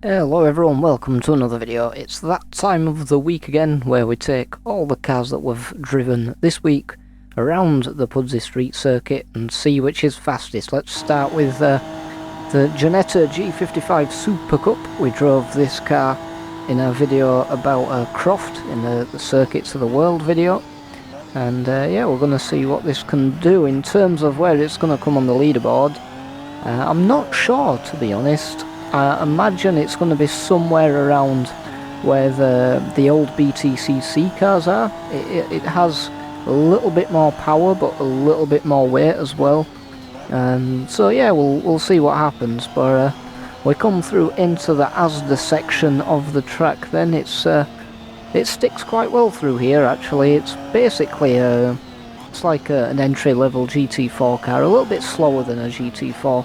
Hello everyone, welcome to another video. It's that time of the week again where we take all the cars that we've driven this week around the Pudsey Street circuit and see which is fastest. Let's start with the Ginetta G55 Super Cup. We drove this car in a video about Croft in the Circuits of the World video. And yeah, we're going to see what this can do in terms of where it's going to come on the leaderboard. I'm not sure, to be honest. I imagine it's going to be somewhere around where the old BTCC cars are. It has a little bit more power, but a little bit more weight as well. So yeah, we'll see what happens. But we come through into the Asda section of the track. Then it sticks quite well through here. Actually, it's basically it's like an entry-level GT4 car, a little bit slower than a GT4.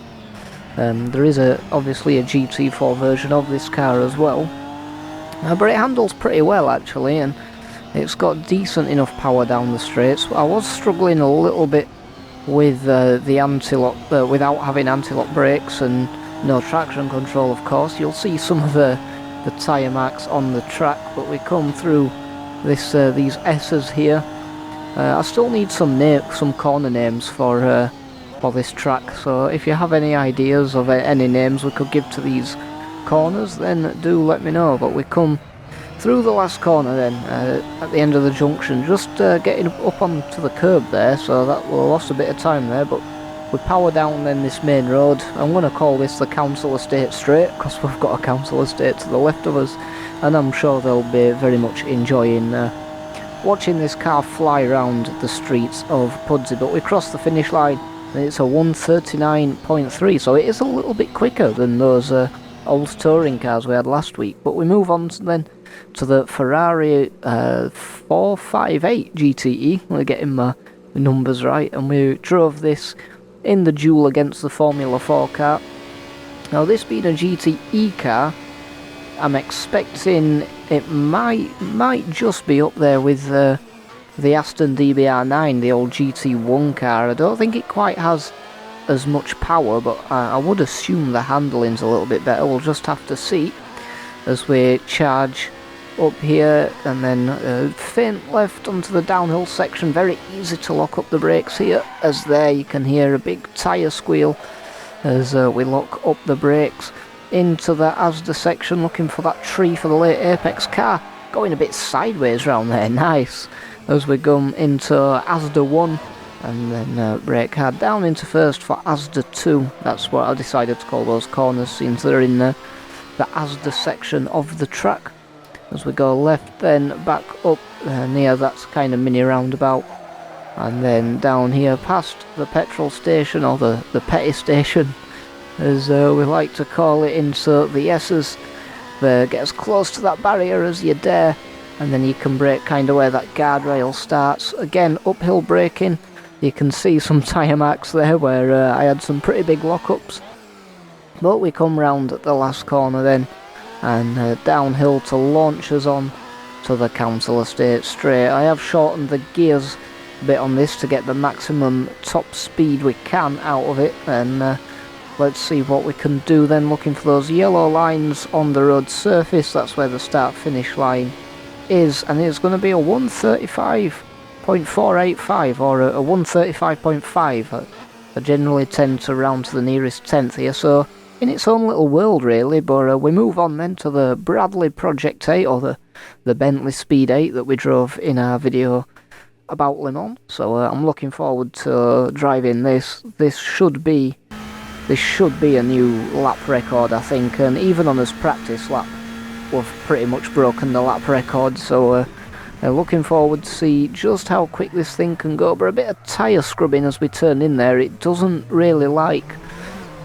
There is obviously a GT4 version of this car as well, but it handles pretty well actually, and it's got decent enough power down the straights. I was struggling a little bit with the anti-lock, without having anti-lock brakes and no traction control, of course. You'll see some of the tyre marks on the track, but we come through these S's here. I still need some corner names for this track, so if you have any ideas of any names we could give to these corners, then do let me know. But we come through the last corner then, at the end of the junction, just getting up onto the curb there, so that we lost a bit of time there, but we power down then this main road. I'm going to call this the Council Estate Straight, because we've got a council estate to the left of us, and I'm sure they'll be very much enjoying watching this car fly around the streets of Pudsey. But we cross the finish line. It's a 1:39.3, so it is a little bit quicker than those old touring cars we had last week. But we move on then to the Ferrari 458 GTE. We're getting my numbers right, and we drove this in the duel against the Formula 4 car. Now, this being a GTE car, I'm expecting it might just be up there with the Aston DBR9, the old GT1 car. I don't think it quite has as much power, but I would assume the handling's a little bit better. We'll just have to see as we charge up here, and then faint left onto the downhill section. Very easy to lock up the brakes here, as there you can hear a big tyre squeal as we lock up the brakes into the Asda section, looking for that tree for the late Apex car. Going a bit sideways round there, nice. As we come into Asda 1, and then brake hard down into first for Asda 2. That's what I decided to call those corners, since they're in the Asda section of the track. As we go left, then back up near that kind of mini roundabout, and then down here past the petrol station, or the petty station, as we like to call it, into the S's. Get as close to that barrier as you dare, and then you can brake kind of where that guardrail starts. Again, uphill braking. You can see some tyre marks there where I had some pretty big lockups. But we come round at the last corner then, and downhill to launch us on to the Council Estate Straight. I have shortened the gears a bit on this to get the maximum top speed we can out of it, and let's see what we can do then, looking for those yellow lines on the road surface. That's where the start-finish line is, and it's going to be a 1:35.485 or a 1:35.5. I generally tend to round to the nearest tenth here, so in its own little world really. But we move on then to the Bradley Project 8, or the Bentley Speed 8 that we drove in our video about Le Mans. So I'm looking forward to driving this. This should be a new lap record, I think, and even on this practice lap we've pretty much broken the lap record, so looking forward to see just how quick this thing can go. But a bit of tyre scrubbing as we turn in there. It doesn't really like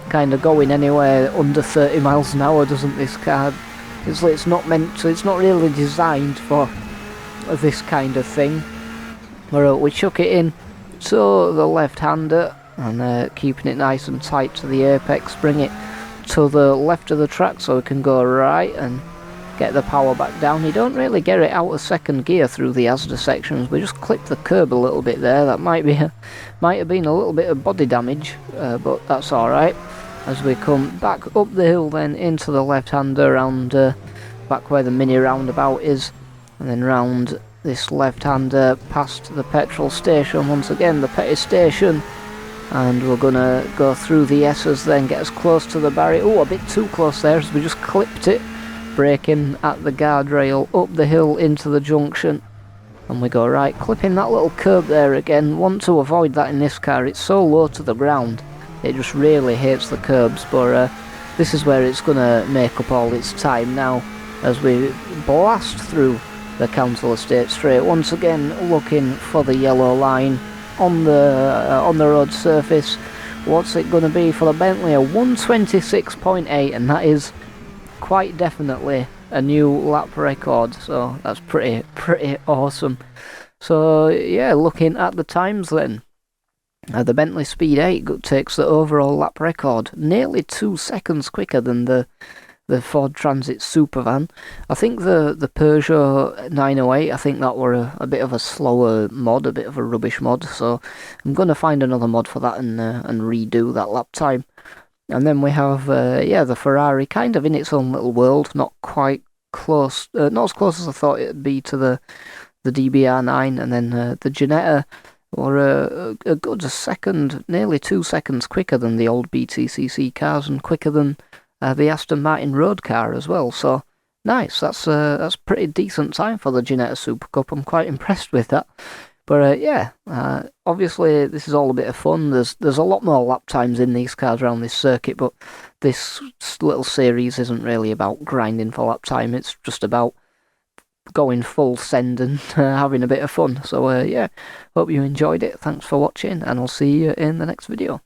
kind of going anywhere under 30 miles an hour, doesn't this car? It's not meant to, it's not really designed for this kind of thing. We chuck it in to the left-hander, and keeping it nice and tight to the apex, bring it to the left of the track so we can go right and get the power back down. You don't really get it out of second gear through the Asda sections. We just clipped the curb a little bit there. That might have been a little bit of body damage, but that's alright. as we come back up the hill then into the left-hander around back where the mini roundabout is, and then round this left-hander past the petrol station once again, the petty station, and we're gonna go through the S's then, get as close to the barrier. Oh, a bit too close there as we just clipped it, braking at the guardrail up the hill into the junction, and we go right, clipping that little curb there again. Want to avoid that in this car, it's so low to the ground, it just really hates the curbs, but this is where it's gonna make up all its time now as we blast through the council estate straight, once again looking for the yellow line on the road surface. What's it going to be for the Bentley? A 126.8, and that is quite definitely a new lap record, so that's pretty awesome. So yeah, looking at the times then, the Bentley Speed 8 takes the overall lap record, nearly 2 seconds quicker than the Ford Transit Supervan. I think the Peugeot 908, I think that were a bit of a slower mod, a bit of a rubbish mod, so I'm going to find another mod for that and redo that lap time. And then we have, yeah, the Ferrari kind of in its own little world, not quite close, not as close as I thought it'd be to the DBR9, and then the Ginetta were a good second, nearly 2 seconds quicker than the old BTCC cars, and quicker than the Aston Martin road car as well, so nice. That's pretty decent time for the Ginetta Super Cup. I'm quite impressed with that. But yeah, obviously this is all a bit of fun. There's a lot more lap times in these cars around this circuit, but this little series isn't really about grinding for lap time. It's just about going full send and having a bit of fun. So yeah, hope you enjoyed it. Thanks for watching, and I'll see you in the next video.